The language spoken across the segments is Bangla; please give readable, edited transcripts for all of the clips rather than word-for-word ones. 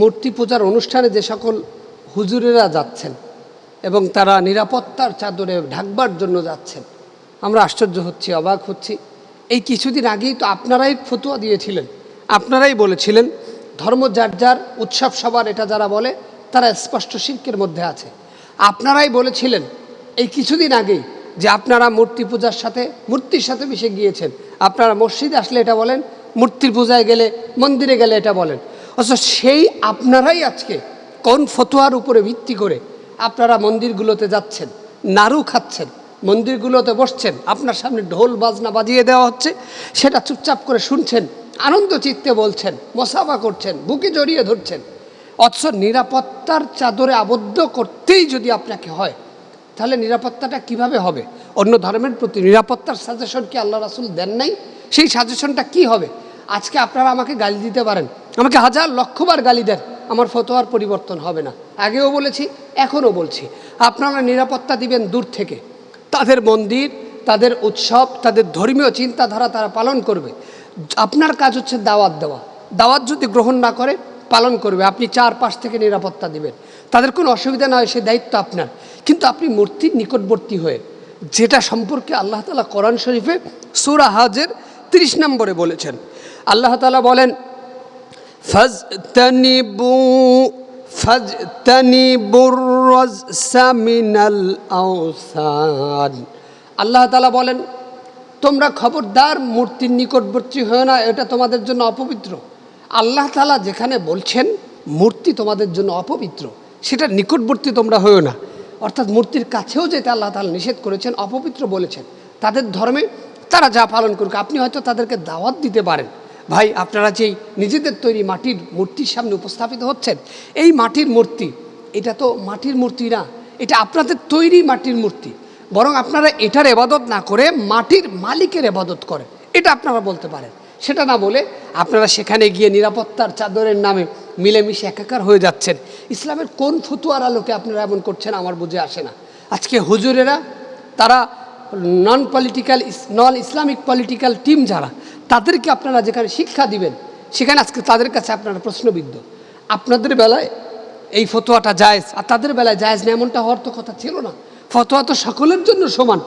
মূর্তি পূজার অনুষ্ঠানে যে সকল হুজুরেরা যাচ্ছেন এবং তারা নিরাপত্তার চাদরে ঢাকবার জন্য যাচ্ছেন, আমরা আশ্চর্য হচ্ছি, অবাক হচ্ছি। এই কিছুদিন আগেই তো আপনারাই ফতোয়া দিয়েছিলেন, আপনারাই বলেছিলেন ধর্ম যার যার, উৎসব সবার, এটা যারা বলে তারা স্পষ্ট শিরকের মধ্যে আছে। আপনারাই বলেছিলেন এই কিছুদিন আগেই যে আপনারা মূর্তি পূজার সাথে, মূর্তির সাথে মিশে গিয়েছেন। আপনারা মসজিদে আসলে এটা বলেন, মূর্তির পূজায় গেলে, মন্দিরে গেলে এটা বলেন। অথচ সেই আপনারাই আজকে কোন ফতোয়ার উপরে ভিত্তি করে আপনারা মন্দিরগুলোতে যাচ্ছেন, নাড়ু খাচ্ছেন, মন্দিরগুলোতে বসছেন, আপনার সামনে ঢোল বাজনা বাজিয়ে দেওয়া হচ্ছে, সেটা চুপচাপ করে শুনছেন, আনন্দ চিত্তে বলছেন, মোসাফা করছেন, বুকে জড়িয়ে ধরছেন। অথচ নিরাপত্তার চাদরে আবদ্ধ করতেই যদি আপনাকে হয়, তাহলে নিরাপত্তাটা কিভাবে হবে? অন্য ধর্মের প্রতি নিরাপত্তার সাজেশন কি আল্লাহ রাসূল দেন নাই? সেই সাজেশনটা কি হবে? আজকে আপনারা আমাকে গালি দিতে পারেন, আমাকে হাজার লক্ষবার গালি দেন, আমার ফতোয়ার পরিবর্তন হবে না। আগেও বলেছি, এখনও বলছি, আপনারা নিরাপত্তা দিবেন দূর থেকে। তাদের মন্দির, তাদের উৎসব, তাদের ধর্মীয় চিন্তাধারা তারা পালন করবে। আপনার কাজ হচ্ছে দাওয়াত দেওয়া। দাওয়াত যদি গ্রহণ না করে, পালন করবে, আপনি চারপাশ থেকে নিরাপত্তা দিবেন, তাদের কোনো অসুবিধা নয়, সে দায়িত্ব আপনার। কিন্তু আপনি মূর্তির নিকটবর্তী হয়ে, যেটা সম্পর্কে আল্লাহ তাআলা কোরআন শরীফে সূরা হজের 30 নম্বরে বলেছেন, আল্লাহ তাআলা বলেন ফাজতানিবুর রাজসা মিনাল আওসান। আল্লাহ তাআলা বলেন তোমরা খবরদার মূর্তির নিকটবর্তী হও না, এটা তোমাদের জন্য অপবিত্র। আল্লাহ তাআলা যেখানে বলছেন মূর্তি তোমাদের জন্য অপবিত্র, সেটা নিকটবর্তী তোমরা হও না, অর্থাৎ মূর্তির কাছেও যেটা আল্লাহ তাআলা নিষেধ করেছেন, অপবিত্র বলেছেন। তাদের ধর্মে তারা যা পালন করুক, আপনি হয়তো তাদেরকে দাওয়াত দিতে পারেন। ভাই, আপনারা যেই নিজেদের তৈরি মাটির মূর্তির সামনে উপস্থাপিত হচ্ছেন, এই মাটির মূর্তি, এটা তো মাটির মূর্তি না, এটা আপনাদের তৈরি মাটির মূর্তি। বরং আপনারা এটার ইবাদত না করে মাটির মালিকের ইবাদত করেন, এটা আপনারা বলতে পারেন। সেটা না বলে আপনারা সেখানে গিয়ে নিরাপত্তার চাদরের নামে মিলেমিশে একাকার হয়ে যাচ্ছেন। ইসলামের কোন ফতোয়ার আলোকে আপনারা এমন করছেন আমার বুঝে আসে না। আজকে হুজুরেরা, তারা নন ইসলামিক পলিটিক্যাল টিম যারা, তাদেরকে আপনারা যেখানে শিক্ষা দিবেন, সেখানে আজকে তাদের কাছে আপনারা প্রশ্নবিদ্ধ। আপনাদের বেলায় এই ফতোয়াটা জায়েজ, আর তাদের বেলায় জায়েজ না, এমনটা হওয়ার তো কথা ছিল না। ফতোয়া তো সকলের জন্য সমান।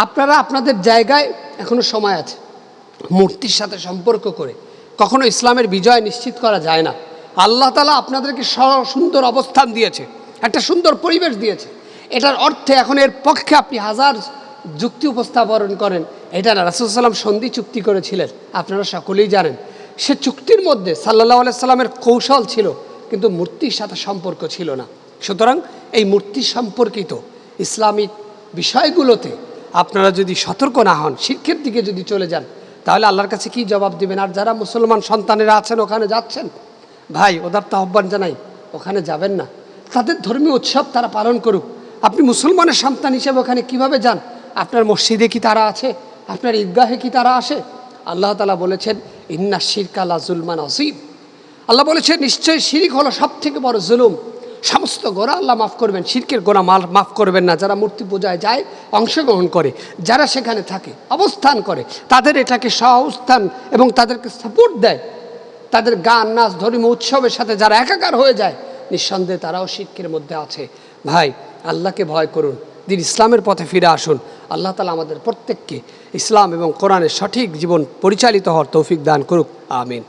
আপনারা আপনাদের জায়গায় এখনও সময় আছে। মূর্তির সাথে সম্পর্ক করে কখনো ইসলামের বিজয় নিশ্চিত করা যায় না। আল্লাহ তাআলা আপনাদেরকে সুন্দর অবস্থান দিয়েছে, একটা সুন্দর পরিবেশ দিয়েছে। এটার অর্থে এখন এর পক্ষে আপনি হাজার যুক্তি উপস্থাপন করেন, এটা না। রাসূল সাল্লাল্লাহু আলাইহি ওয়াসাল্লাম সন্ধি চুক্তি করেছিলেন, আপনারা সকলেই জানেন। সে চুক্তির মধ্যে সাল্লাল্লাহু আলাইহি সাল্লামের কৌশল ছিল, কিন্তু মূর্তির সাথে সম্পর্ক ছিল না। সুতরাং এই মূর্তি সম্পর্কিত ইসলামিক বিষয়গুলোতে আপনারা যদি সতর্ক না হন, শিরকের দিকে যদি চলে যান, তাহলে আল্লাহর কাছে কি জবাব দেবেন? আর যারা মুসলমান সন্তানেরা আছেন, ওখানে যাচ্ছেন, ভাই, ওদের তো আহ্বান জানাই, ওখানে যাবেন না। তাদের ধর্মীয় উৎসব তারা পালন করুক, আপনি মুসলমানের সন্তান হিসেবে ওখানে কিভাবে যান? আপনার মসজিদে কি তারা আছে? আপনার ঈদগাহে কি তারা আসে? আল্লাহ তাআলা বলেছেন ইন্না শিরকা লা যুলমান আযীম। আল্লাহ বলেছেন নিশ্চয়ই শিরক হলো সব থেকে বড় জুলুম। সমস্ত গোনা আল্লাহ মাফ করবেন, শিরকের গোনা মাফ করবেন না। যারা মূর্তি পূজায় যায়, অংশগ্রহণ করে, যারা সেখানে থাকে, অবস্থান করে, তাদের এটাকে সহাবস্থান এবং তাদেরকে সাপোর্ট দেয়, তাদের গান নাচ ধর্মীয় উৎসবের সাথে যারা একাকার হয়ে যায়, নিঃসন্দেহে তারাও শিরকের মধ্যে আছে। ভাই, আল্লাহকে ভয় করুন, দিন ইসলামের পথে ফিরে আসুন। আল্লাহ তাআলা আমাদের প্রত্যেককে ইসলাম এবং কোরআনের সঠিক জীবন পরিচালিত হওয়ার তৌফিক দান করুক। আমিন।